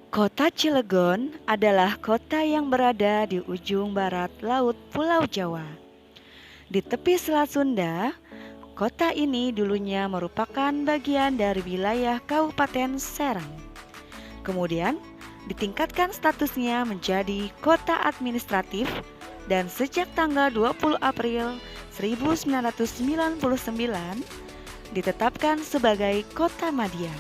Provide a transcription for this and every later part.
Kota Cilegon adalah kota yang berada di ujung barat laut Pulau Jawa. Di tepi Selat Sunda, kota ini dulunya merupakan bagian dari wilayah Kabupaten Serang. Kemudian, ditingkatkan statusnya menjadi kota administratif dan sejak tanggal 20 April 1999 ditetapkan sebagai Kota Madia.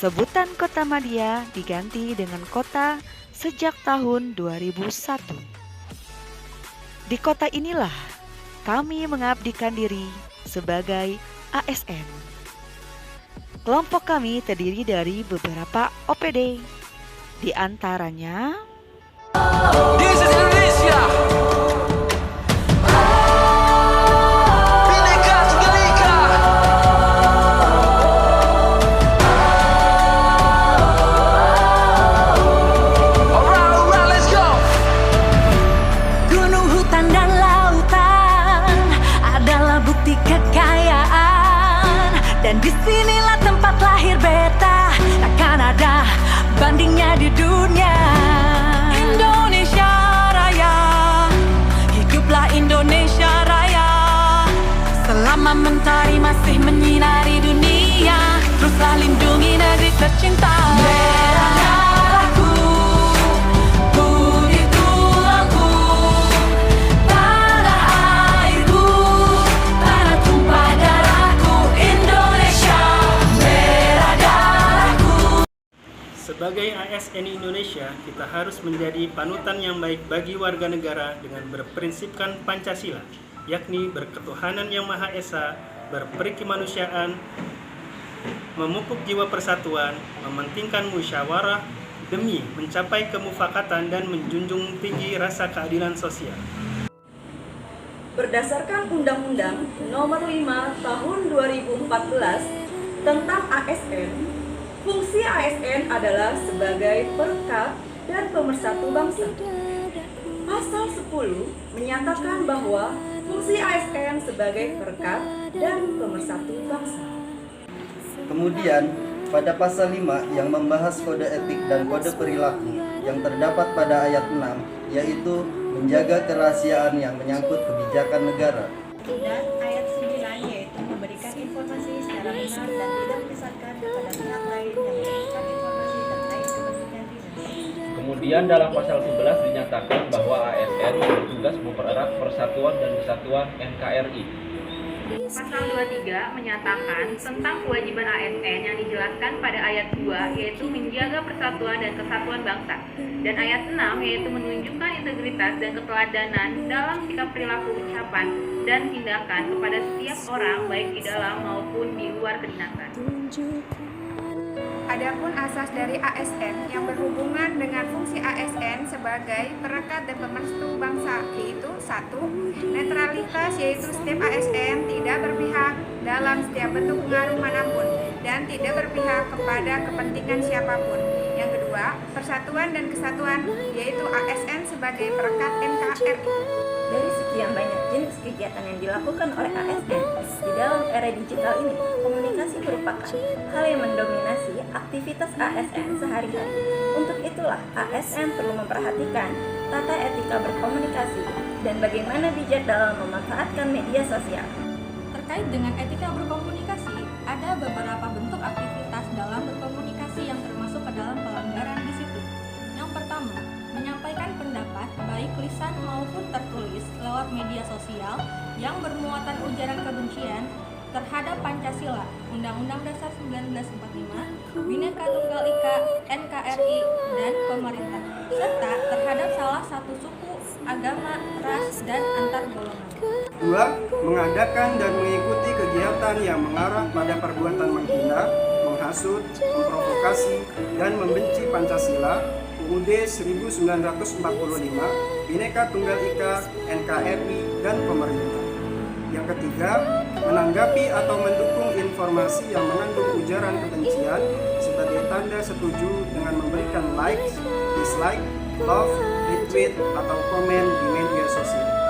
Sebutan Kota Madia diganti dengan kota sejak tahun 2001. Di kota inilah kami mengabdikan diri sebagai ASN. Kelompok kami terdiri dari beberapa OPD, di antaranya This is Indonesia. Bhinneka Tunggal Ika. Alright, let's go. Gunung, hutan, dan lautan adalah bukti kekayaan. Dan disinilah tempat lahir beta, takkan ada bandingnya di dunia. Indonesia Raya, hiduplah Indonesia Raya. Selama mentari masih menyinari dunia, teruslah lindungi negeri tercinta. Merah darahku, putih tulangku, tanah airku, tanah tumpah darahku, Indonesia. Merah darahku. Sebagai ASN Indonesia, kita harus menjadi panutan yang baik bagi warga negara dengan berprinsipkan Pancasila, yakni berketuhanan yang Maha Esa, berperi kemanusiaan, memupuk jiwa persatuan, mementingkan musyawarah demi mencapai kemufakatan dan menjunjung tinggi rasa keadilan sosial. Berdasarkan Undang-Undang Nomor 5 Tahun 2014 tentang ASN, fungsi ASN adalah sebagai perekat dan pemersatu bangsa. Pasal 10 menyatakan bahwa fungsi ASN sebagai perekat dan pemersatu bangsa. Kemudian, pada pasal 5 yang membahas kode etik dan kode perilaku yang terdapat pada ayat 6, yaitu menjaga kerahasiaan yang menyangkut kebijakan negara. Dan ayat 9 yaitu memberikan informasi secara benar dan tidak menyesatkan kepada pihak lain yang memberikan informasi terkait kepentingan diri. Kemudian dalam pasal 11 dinyatakan bahwa ASN bertugas mempererat persatuan dan kesatuan NKRI. Pasal 23 menyatakan tentang kewajiban ASN yang dijelaskan pada ayat 2 yaitu menjaga persatuan dan kesatuan bangsa, dan ayat 6 yaitu menunjukkan integritas dan keteladanan dalam sikap perilaku ucapan dan tindakan kepada setiap orang baik di dalam maupun di luar kedinasan. Adapun asas dari ASN yang berhubungan dengan fungsi ASN sebagai perekat dan pemersatu bangsa yaitu 1. Netralitas, yaitu setiap ASN tidak berpihak dalam setiap bentuk pengaruh manapun dan tidak berpihak kepada kepentingan siapapun. Yang kedua, persatuan dan kesatuan, yaitu ASN sebagai perekat NKRI. Dari sekian banyak jenis kegiatan yang dilakukan oleh ASN di dalam era digital ini, komunikasi merupakan hal yang mendominasi aktivitas ASN sehari-hari. Untuk itulah ASN perlu memperhatikan tata etika berkomunikasi dan bagaimana bijak dalam memanfaatkan media sosial. Terkait dengan etika berkomunikasi, ada beberapa bentuk aktivitas dalam berkomunikasi yang termasuk ke dalam pelanggaran disiplin. Yang pertama, menyampaikan pendapat baik lisan maupun tertulis lewat media sosial yang bermuatan ujaran kebencian terhadap Pancasila, Undang-Undang Dasar 1945, Bhinneka Tunggal Ika, NKRI, dan pemerintah, serta terhadap salah satu suku, agama, ras, dan antar golongan. 2. Mengadakan dan mengikuti kegiatan yang mengarah pada perbuatan menghina, menghasut, memprovokasi, dan membenci Pancasila, UUD 1945, Bhinneka Tunggal Ika, NKRI, dan pemerintah. Yang ketiga, menanggapi atau mendukung informasi yang mengandung ujaran kebencian sebagai tanda setuju dengan memberikan like, dislike, love, retweet, atau komen di media sosial.